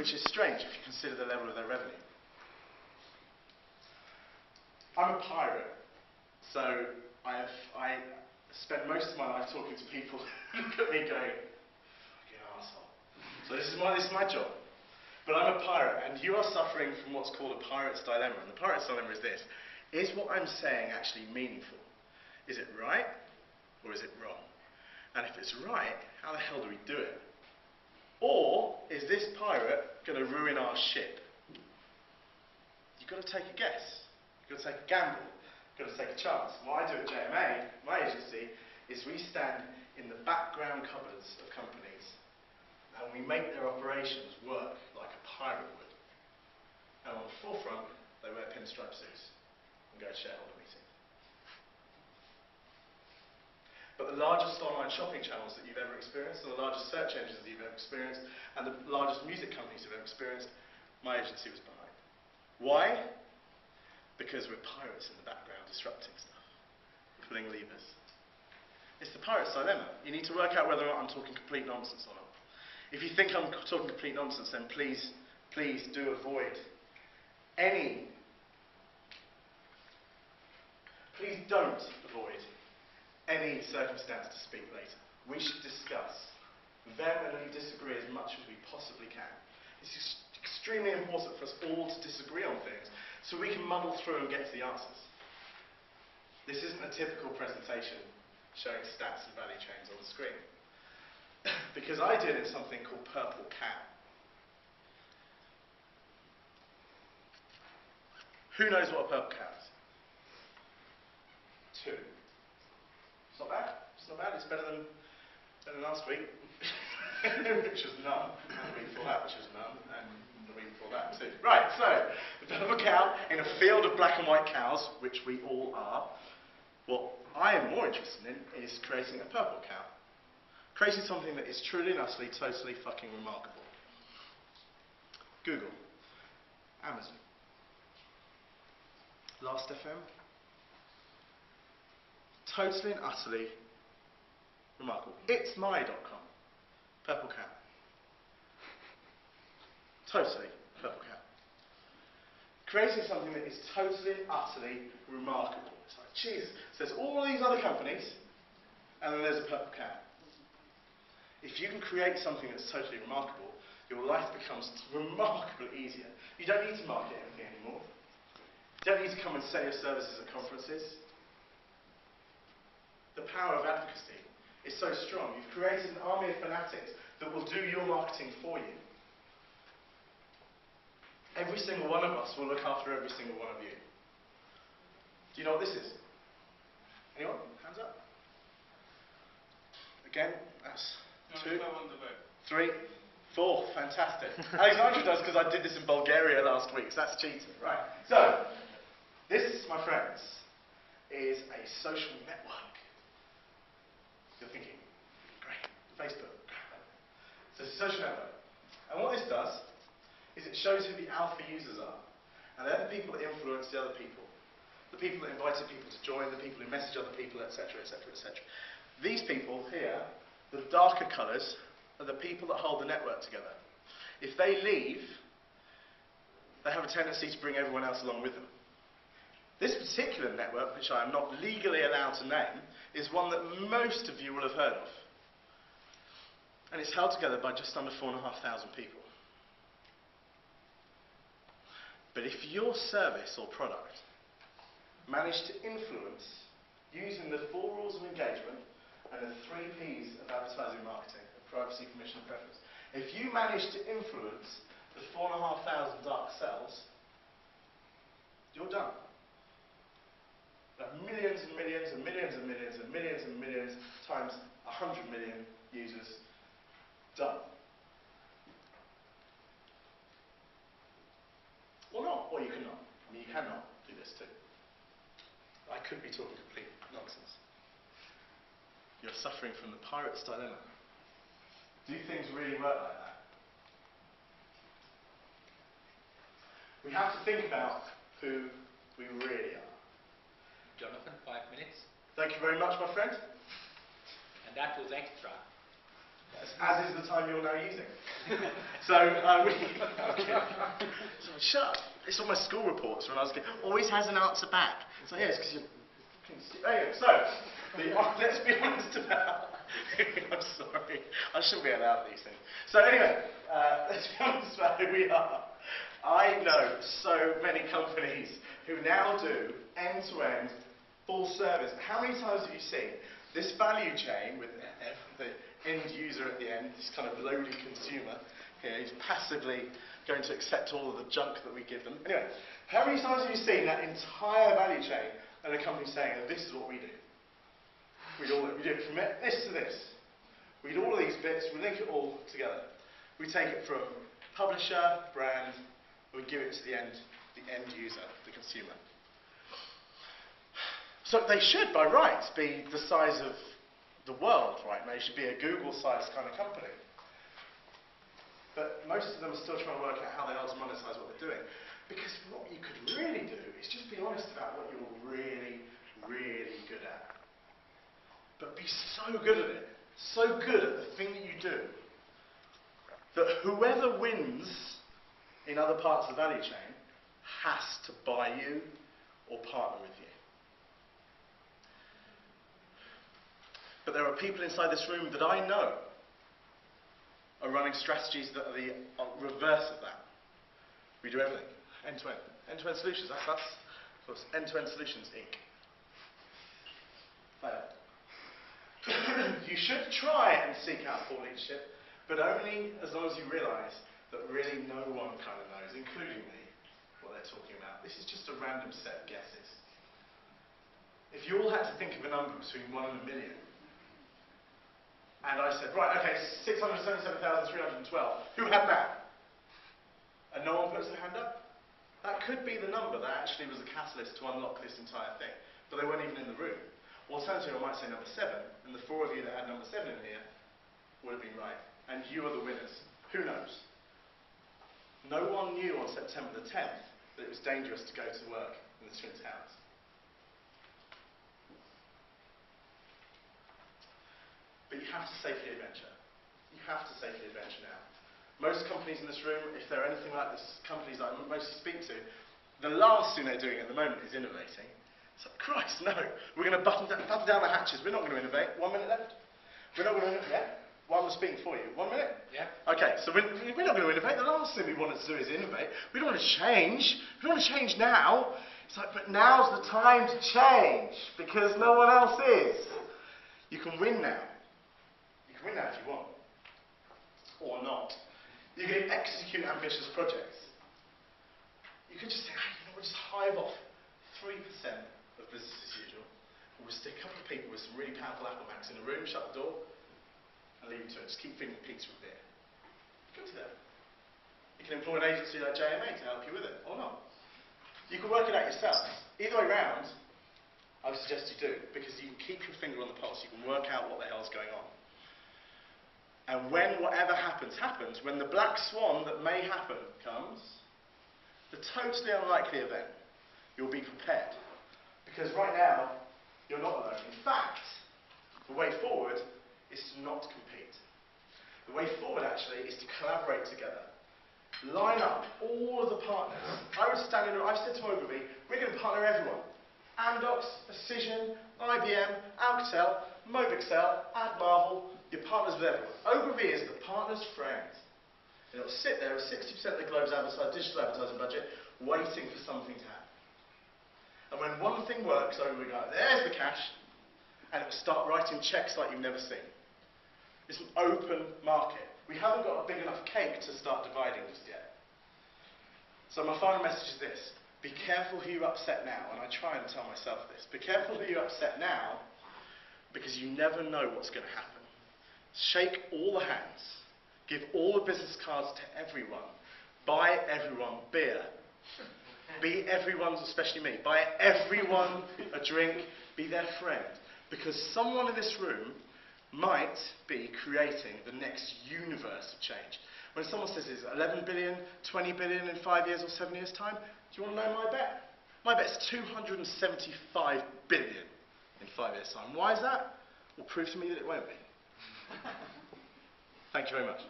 which is strange if you consider the level of their revenue. I'm a pirate, so I spend most of my life talking to people who look at me going, fucking arsehole. So this is my job. But I'm a pirate, and you are suffering from what's called a pirate's dilemma. And the pirate's dilemma is this. Is what I'm saying actually meaningful? Is it right, or is it wrong? And if it's right, how the hell do we do it? Or is this pirate going to ruin our ship? You've got to take a guess. You've got to take a gamble. You've got to take a chance. What I do at JMA, my agency, is we stand in the background cupboards of companies and we make their operations work like a pirate would. And on the forefront, they wear pinstripe suits and go to shareholder meetings. But the largest online shopping channels that you've ever experienced, and the largest search engines that you've ever experienced, and the largest music companies you've ever experienced, my agency was behind. Why? Because we're pirates in the background disrupting stuff, pulling levers. It's the pirate's dilemma. You need to work out whether or not I'm talking complete nonsense or not. If you think I'm talking complete nonsense, then please do avoid any. Please don't avoid any circumstance to speak later. We should discuss, vehemently disagree as much as we possibly can. It's extremely important for us all to disagree on things so we can muddle through and get to the answers. This isn't a typical presentation showing stats and value chains on the screen. Because I did in something called Purple Cow. Who knows what a purple cow is? 2. It's not bad. It's not bad. It's better than last week, which was none. And the week before that, which was none. And the week before that, too. Right, so, the purple cow in a field of black and white cows, which we all are. What I am more interested in is creating a purple cow. Creating something that is truly and utterly, totally fucking remarkable. Google. Amazon. Last.fm. Totally and utterly remarkable. It's my.com. Purple cow. Totally purple cow. Creating something that is totally and utterly remarkable. It's like, Jesus. So there's all these other companies, and then there's a purple cow. If you can create something that's totally remarkable, your life becomes remarkably easier. You don't need to market anything anymore. You don't need to come and sell your services at conferences. The power of advocacy is so strong. You've created an army of fanatics that will do your marketing for you. Every single one of us will look after every single one of you. Do you know what this is? Anyone? Hands up. Again, that's 2, 3, 4. Fantastic. Alexandra does because I did this in Bulgaria last week, so that's cheating. Right. So, this, my friends, is a social network. You're thinking, great, Facebook. So it's a social network. And what this does is it shows who the alpha users are. And they're the people that influence the other people. The people that invited people to join, the people who message other people, etc., etc., etc. These people here, the darker colours, are the people that hold the network together. If they leave, they have a tendency to bring everyone else along with them. This particular network, which I am not legally allowed to name, is one that most of you will have heard of. And it's held together by just under 4,500 people. But if your service or product managed to influence, using the 4 rules of engagement and the 3 Ps of advertising marketing, of privacy, permission, and preference, if you manage to influence the 4,500 dark cells, you're done. Millions and millions and millions and millions and millions and millions times 100 million users. Done. Or not, or you cannot. I mean, you cannot do this too. I could be talking complete nonsense. You're suffering from the pirate's dilemma. Do things really work like that? We have to think about who we really are. Jonathan, 5 minutes. Thank you very much, my friend. And that was extra. as is the time you're now using. So, so shut up. It's on my school reports when I was a kid. Always has an answer back. So yeah, it's because you're... Anyway, so, let's be honest about... I'm sorry. I shouldn't be allowed these things. So anyway, let's be honest about who we are. I know so many companies who now do end-to-end, full service. How many times have you seen this value chain with the end user at the end, this kind of lowly consumer here, who's passively going to accept all of the junk that we give them? Anyway, how many times have you seen that entire value chain and a company saying, oh, this is what we do? We do it from this to this. We do all of these bits, we link it all together. We take it from publisher, brand, we give it to the end user, the consumer. So they should, by rights, be the size of the world, right? They should be a Google-sized kind of company. But most of them are still trying to work out how they else monetize what they're doing. Because what you could really do is just be honest about what you're really, really good at. But be so good at it, so good at the thing that you do, that whoever wins in other parts of the value chain has to buy you or partner with you. But there are people inside this room that I know are running strategies that are the reverse of that. We do everything, end-to-end. End-to-end solutions, that's of course, End-to-end Solutions, Inc. Like that. You should try and seek out thought leadership, but only as long as you realise that really no one kind of knows, including me, what they're talking about. This is just a random set of guesses. If you all had to think of a number between 1 and a million, and I said, right, okay, 677,312, who had that? And no one puts their hand up? That could be the number that actually was a catalyst to unlock this entire thing, but they weren't even in the room. Alternatively, I might say number 7, and the 4 of you that had number 7 in here would have been right. And you are the winners. Who knows? No one knew on September the 10th that it was dangerous to go to work in the Twin Towers. But you have to safely adventure. You have to safely adventure now. Most companies in this room, if they're anything like the companies I mostly speak to, the last thing they're doing at the moment is innovating. It's like, Christ, no. We're going to button down the hatches. We're not going to innovate. 1 minute left. We're not going to innovate. Yeah? Well, I'm speaking for you. 1 minute? Yeah. Okay, so we're not going to innovate. The last thing we want to do is innovate. We don't want to change. We don't want to change now. It's like, but now's the time to change because no one else is. You can win now. You can win now if you want. Or not. You can execute ambitious projects. You can just say, hey, you know, we'll just hive off 3% of business as usual. We'll stick a couple of people with some really powerful Apple Macs in a room, shut the door, and leave it to it. Just keep feeding the pigs with beer. Good to them. You can employ an agency like JMA to help you with it, or not. You can work it out yourself. Either way round, I would suggest you do, because you can keep your finger on the pulse. You can work out what the hell's going on. And when whatever happens, happens, when the black swan that may happen comes, the totally unlikely event, you'll be prepared. Because right now, you're not alone. In fact, the way forward is to not compete. The way forward, actually, is to collaborate together. Line up all of the partners. I would stand in, I've said to Ogilvy, we're going to partner everyone. Amdocs, Precision, IBM, Alcatel, Mobixel, AdMarvel, you're partners with everyone. Ogilvy is the partner's friend. And it'll sit there with 60% of the globe's digital advertising budget, waiting for something to happen. And when one thing works, Ogilvy will go, there's the cash, and it will start writing checks like you've never seen. It's an open market. We haven't got a big enough cake to start dividing just yet. So my final message is this. Be careful who you upset now, and I try and tell myself this. Be careful who you upset now, because you never know what's going to happen. Shake all the hands. Give all the business cards to everyone. Buy everyone beer. Be everyone's, especially me, buy everyone a drink. Be their friend. Because someone in this room might be creating the next universe of change. When someone says it's 11 billion, 20 billion in 5 years or 7 years' time, do you want to know my bet? My bet's 275 billion in 5 years' time. Why is that? Well, prove to me that it won't be. Thank you very much.